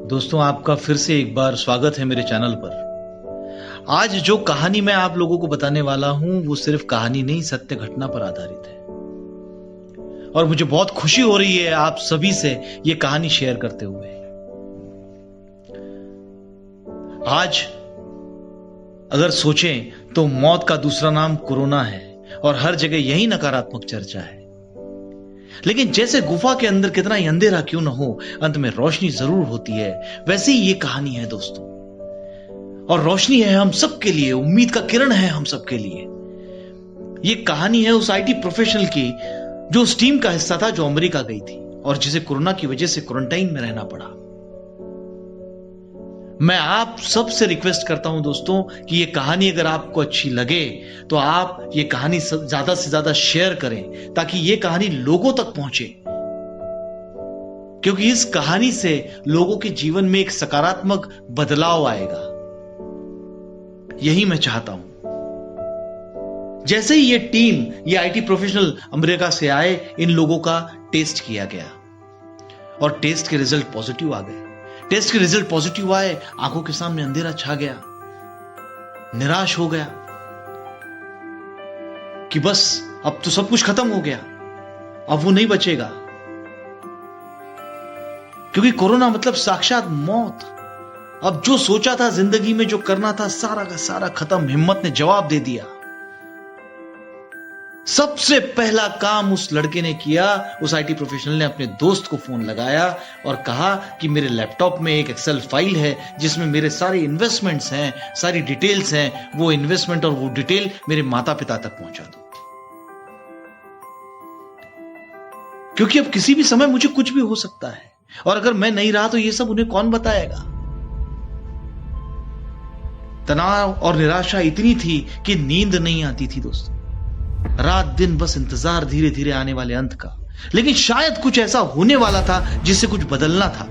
दोस्तों, आपका फिर से एक बार स्वागत है मेरे चैनल पर। आज जो कहानी मैं आप लोगों को बताने वाला हूं वो सिर्फ कहानी नहीं, सत्य घटना पर आधारित है। और मुझे बहुत खुशी हो रही है आप सभी से ये कहानी शेयर करते हुए। आज अगर सोचें तो मौत का दूसरा नाम कोरोना है और हर जगह यही नकारात्मक चर्चा है। लेकिन जैसे गुफा के अंदर कितना ही अंधेरा क्यों ना हो, अंत में रोशनी जरूर होती है। वैसे ही ये कहानी है दोस्तों, और रोशनी है हम सबके लिए, उम्मीद का किरण है हम सबके लिए। ये कहानी है उस आईटी प्रोफेशनल की जो उस टीम का हिस्सा था जो अमेरिका गई थी और जिसे कोरोना की वजह से क्वारंटाइन में रहना पड़ा। मैं आप सबसे रिक्वेस्ट करता हूं दोस्तों कि ये कहानी अगर आपको अच्छी लगे तो आप ये कहानी ज्यादा से ज्यादा शेयर करें ताकि ये कहानी लोगों तक पहुंचे, क्योंकि इस कहानी से लोगों के जीवन में एक सकारात्मक बदलाव आएगा। यही मैं चाहता हूं। जैसे ही ये टीम, ये आईटी प्रोफेशनल अमेरिका से आए, इन लोगों का टेस्ट किया गया और टेस्ट के रिजल्ट पॉजिटिव आ गए। टेस्ट के रिजल्ट पॉजिटिव आए, आंखों के सामने अंधेरा छा गया, निराश हो गया कि बस अब तो सब कुछ खत्म हो गया, अब वो नहीं बचेगा। क्योंकि कोरोना मतलब साक्षात मौत। अब जो सोचा था जिंदगी में, जो करना था, सारा का सारा खत्म। हिम्मत ने जवाब दे दिया। सबसे पहला काम उस लड़के ने किया, उस आईटी प्रोफेशनल ने अपने दोस्त को फोन लगाया और कहा कि मेरे लैपटॉप में एक एक्सेल फाइल है जिसमें मेरे सारे इन्वेस्टमेंट्स हैं, सारी डिटेल्स हैं। वो इन्वेस्टमेंट और वो डिटेल मेरे माता पिता तक पहुंचा दो, क्योंकि अब किसी भी समय मुझे कुछ भी हो सकता है और अगर मैं नहीं रहा तो ये सब उन्हें कौन बताएगा। तनाव और निराशा इतनी थी कि नींद नहीं आती थी दोस्तों। रात दिन बस इंतजार धीरे धीरे आने वाले अंत का। लेकिन शायद कुछ ऐसा होने वाला था जिससे कुछ बदलना था।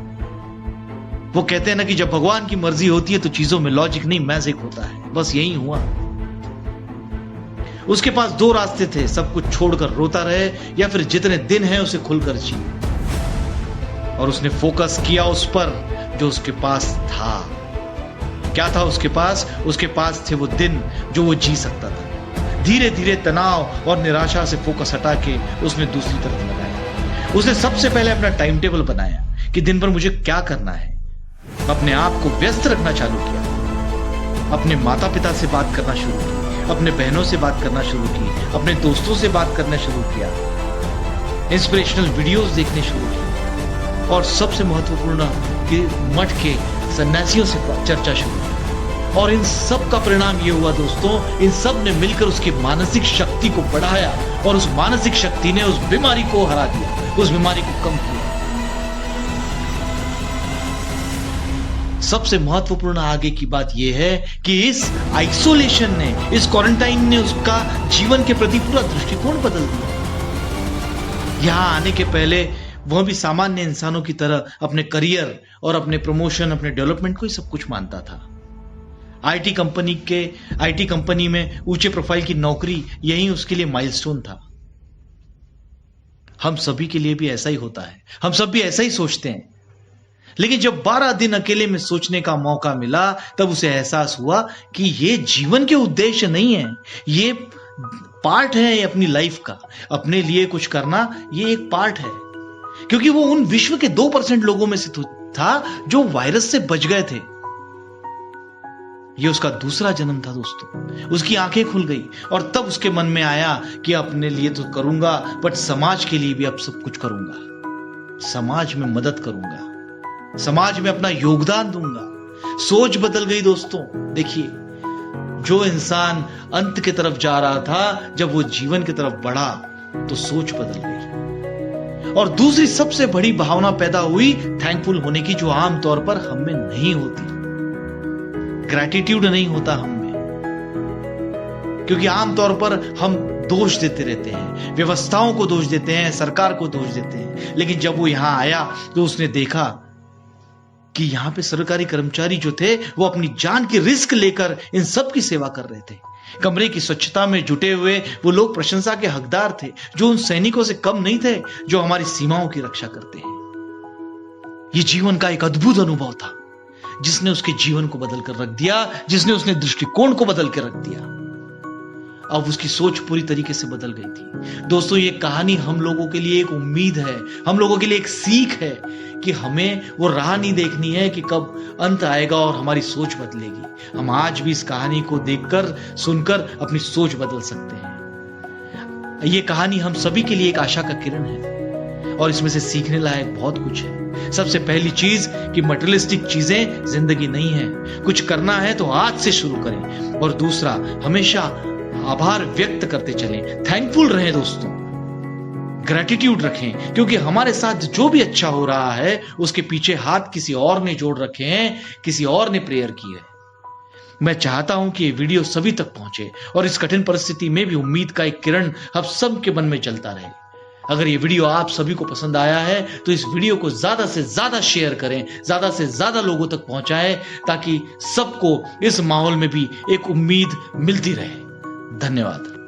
वो कहते हैं ना कि जब भगवान की मर्जी होती है तो चीजों में लॉजिक नहीं, मैजिक होता है। बस यही हुआ। उसके पास दो रास्ते थे, सब कुछ छोड़कर रोता रहे या फिर जितने दिन हैं उसे खुलकर जिए। और उसने फोकस किया उस पर जो उसके पास था। क्या था उसके पास? उसके पास थे वो दिन जो वो जी सकता था। धीरे धीरे तनाव और निराशा से फोकस हटा के उसने दूसरी तरफ लगाया। उसने सबसे पहले अपना टाइम टेबल बनाया कि दिन भर मुझे क्या करना है। अपने आप को व्यस्त रखना चालू किया। अपने माता पिता से बात करना शुरू की, अपने बहनों से बात करना शुरू की, अपने दोस्तों से बात करना शुरू किया, इंस्पिरेशनल वीडियोस देखने शुरू की और सबसे महत्वपूर्ण कि मठ के सन्यासियों से चर्चा शुरू की। और इन सब का परिणाम ये हुआ दोस्तों, इन सब ने मिलकर उसकी मानसिक शक्ति को बढ़ाया और उस मानसिक शक्ति ने उस बीमारी को हरा दिया, उस बीमारी को कम किया। सबसे महत्वपूर्ण आगे की बात यह है कि इस आइसोलेशन ने, इस क्वारंटाइन ने उसका जीवन के प्रति पूरा दृष्टिकोण बदल दिया। यहां आने के पहले वह भी सामान्य इंसानों की तरह अपने करियर और अपने प्रमोशन, अपने डेवलपमेंट को ही सब कुछ मानता था। आईटी कंपनी में ऊंचे प्रोफाइल की नौकरी, यही उसके लिए माइलस्टोन था। हम सभी के लिए भी ऐसा ही होता है, हम सब भी ऐसा ही सोचते हैं। लेकिन जब 12 दिन अकेले में सोचने का मौका मिला तब उसे एहसास हुआ कि ये जीवन के उद्देश्य नहीं है, ये पार्ट है अपनी लाइफ का। अपने लिए कुछ करना ये एक पार्ट है, क्योंकि वो उन विश्व के 2% लोगों में से था जो वायरस से बच गए थे। ये उसका दूसरा जन्म था दोस्तों। उसकी आंखें खुल गई और तब उसके मन में आया कि अपने लिए तो करूंगा, बट समाज के लिए भी अब सब कुछ करूंगा। समाज में मदद करूंगा, समाज में अपना योगदान दूंगा। सोच बदल गई दोस्तों। देखिए, जो इंसान अंत की तरफ जा रहा था, जब वो जीवन की तरफ बढ़ा तो सोच बदल गई। और दूसरी सबसे बड़ी भावना पैदा हुई थैंकफुल होने की, जो आमतौर पर हम में नहीं होती। ग्रैटिट्यूड नहीं होता हम में, क्योंकि आमतौर पर हम दोष देते रहते हैं, व्यवस्थाओं को दोष देते हैं, सरकार को दोष देते हैं। लेकिन जब वो यहां आया तो उसने देखा कि यहां पे सरकारी कर्मचारी जो थे वो अपनी जान की रिस्क लेकर इन सब की सेवा कर रहे थे। कमरे की स्वच्छता में जुटे हुए वो लोग प्रशंसा के हकदार थे, जो उन सैनिकों से कम नहीं थे जो हमारी सीमाओं की रक्षा करते हैं। ये जीवन का एक अद्भुत अनुभव था जिसने उसके जीवन को बदल कर रख दिया, जिसने उसने दृष्टिकोण को बदल के रख दिया। अब उसकी सोच पूरी तरीके से बदल गई थी। दोस्तों, ये कहानी हम लोगों के लिए एक उम्मीद है, हम लोगों के लिए एक सीख है कि हमें वो राह नहीं देखनी है कि कब अंत आएगा और हमारी सोच बदलेगी। हम आज भी इस कहानी को देखकर, सुनकर अपनी सोच बदल सकते हैं। ये कहानी हम सभी के लिए एक आशा का किरण है और इसमें से सीखने लायक बहुत कुछ है। सबसे पहली चीज कि मटेरियलिस्टिक चीजें जिंदगी नहीं है। कुछ करना है तो आज से शुरू करें। और दूसरा, हमेशा आभार व्यक्त करते चलें, थैंकफुल रहें दोस्तों, ग्रेटिट्यूड रखें, क्योंकि हमारे साथ जो भी अच्छा हो रहा है उसके पीछे हाथ किसी और ने जोड़ रखे हैं, किसी और ने प्रेयर की है। मैं चाहता हूं कि ये वीडियो सभी तक पहुंचे और इस कठिन परिस्थिति में भी उम्मीद का एक किरण अब सबके मन में चलता रहे। अगर ये वीडियो आप सभी को पसंद आया है तो इस वीडियो को ज्यादा से ज्यादा शेयर करें, ज्यादा से ज्यादा लोगों तक पहुंचाएं, ताकि सबको इस माहौल में भी एक उम्मीद मिलती रहे। धन्यवाद।